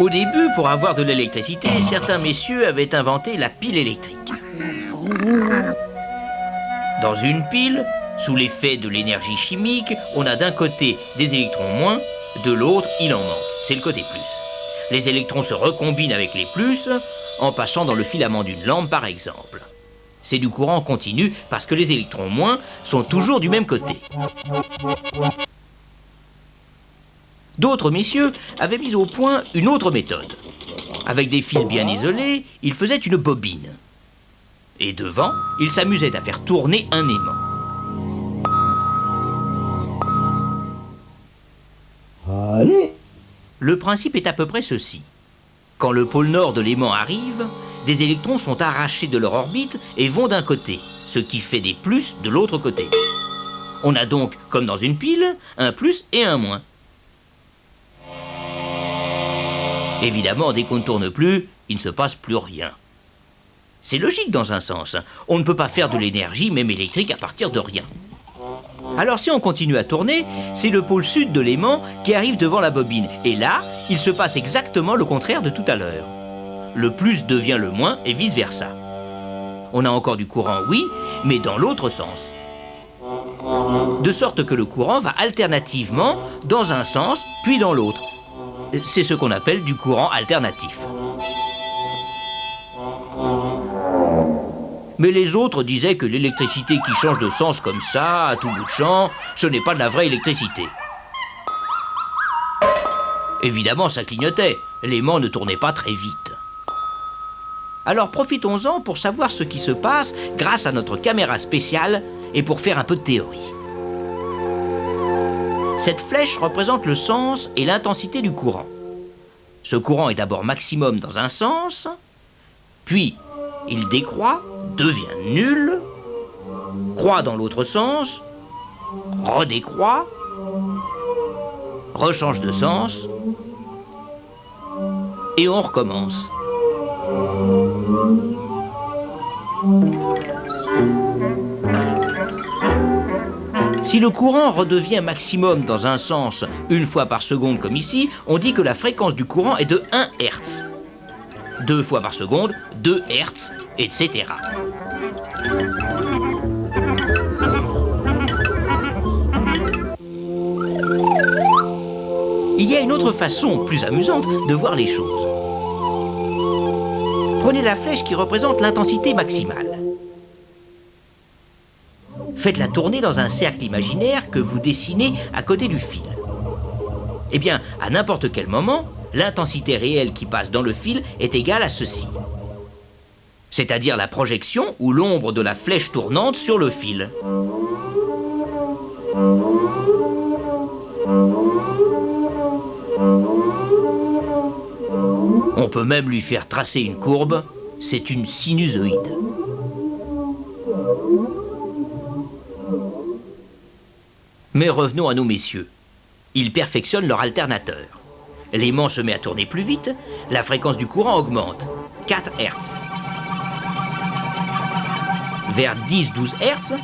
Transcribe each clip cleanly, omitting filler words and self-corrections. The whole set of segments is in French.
Au début, pour avoir de l'électricité, certains messieurs avaient inventé la pile électrique. Dans une pile, sous l'effet de l'énergie chimique, on a d'un côté des électrons moins, de l'autre, il en manque. C'est le côté plus. Les électrons se recombinent avec les plus en passant dans le filament d'une lampe, par exemple. C'est du courant continu parce que les électrons moins sont toujours du même côté. D'autres messieurs avaient mis au point une autre méthode. Avec des fils bien isolés, ils faisaient une bobine. Et devant, ils s'amusaient à faire tourner un aimant. Allez. Le principe est à peu près ceci. Quand le pôle nord de l'aimant arrive, des électrons sont arrachés de leur orbite et vont d'un côté, ce qui fait des plus de l'autre côté. On a donc, comme dans une pile, un plus et un moins. Évidemment, dès qu'on ne tourne plus, il ne se passe plus rien. C'est logique dans un sens. On ne peut pas faire de l'énergie, même électrique, à partir de rien. Alors si on continue à tourner, c'est le pôle sud de l'aimant qui arrive devant la bobine. Et là, il se passe exactement le contraire de tout à l'heure. Le plus devient le moins et vice-versa. On a encore du courant, oui, mais dans l'autre sens. De sorte que le courant va alternativement dans un sens, puis dans l'autre. C'est ce qu'on appelle du courant alternatif. Mais les autres disaient que l'électricité qui change de sens comme ça, à tout bout de champ, ce n'est pas de la vraie électricité. Évidemment, ça clignotait. L'aimant ne tournait pas très vite. Alors profitons-en pour savoir ce qui se passe grâce à notre caméra spéciale et pour faire un peu de théorie. Cette flèche représente le sens et l'intensité du courant. Ce courant est d'abord maximum dans un sens, puis il décroît, devient nul, croît dans l'autre sens, redécroît, rechange de sens, et on recommence. Si le courant redevient maximum dans un sens une fois par seconde comme ici, on dit que la fréquence du courant est de 1 Hz. 2 fois par seconde, 2 Hz, etc. Il y a une autre façon, plus amusante, de voir les choses. Prenez la flèche qui représente l'intensité maximale. Faites-la tourner dans un cercle imaginaire que vous dessinez à côté du fil. Eh bien, à n'importe quel moment, l'intensité réelle qui passe dans le fil est égale à ceci. C'est-à-dire la projection ou l'ombre de la flèche tournante sur le fil. On peut même lui faire tracer une courbe, c'est une sinusoïde. Mais revenons à nos messieurs. Ils perfectionnent leur alternateur. L'aimant se met à tourner plus vite, la fréquence du courant augmente, 4 Hz. Vers 10-12 Hz,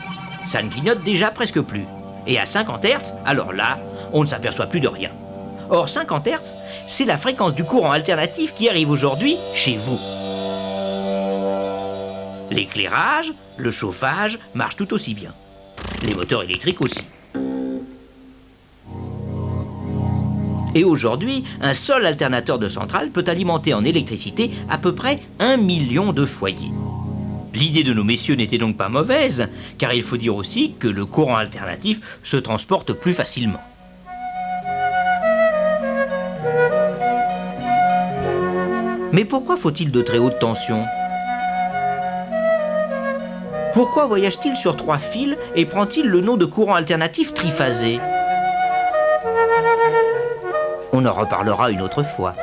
ça ne clignote déjà presque plus. Et à 50 Hz, alors là, on ne s'aperçoit plus de rien. Or, 50 Hz, c'est la fréquence du courant alternatif qui arrive aujourd'hui chez vous. L'éclairage, le chauffage marchent tout aussi bien. Les moteurs électriques aussi. Et aujourd'hui, un seul alternateur de centrale peut alimenter en électricité à peu près 1 million de foyers. L'idée de nos messieurs n'était donc pas mauvaise, car il faut dire aussi que le courant alternatif se transporte plus facilement. Mais pourquoi faut-il de très haute tension? Pourquoi voyage-t-il sur 3 fils et prend-il le nom de courant alternatif triphasé? On en reparlera une autre fois.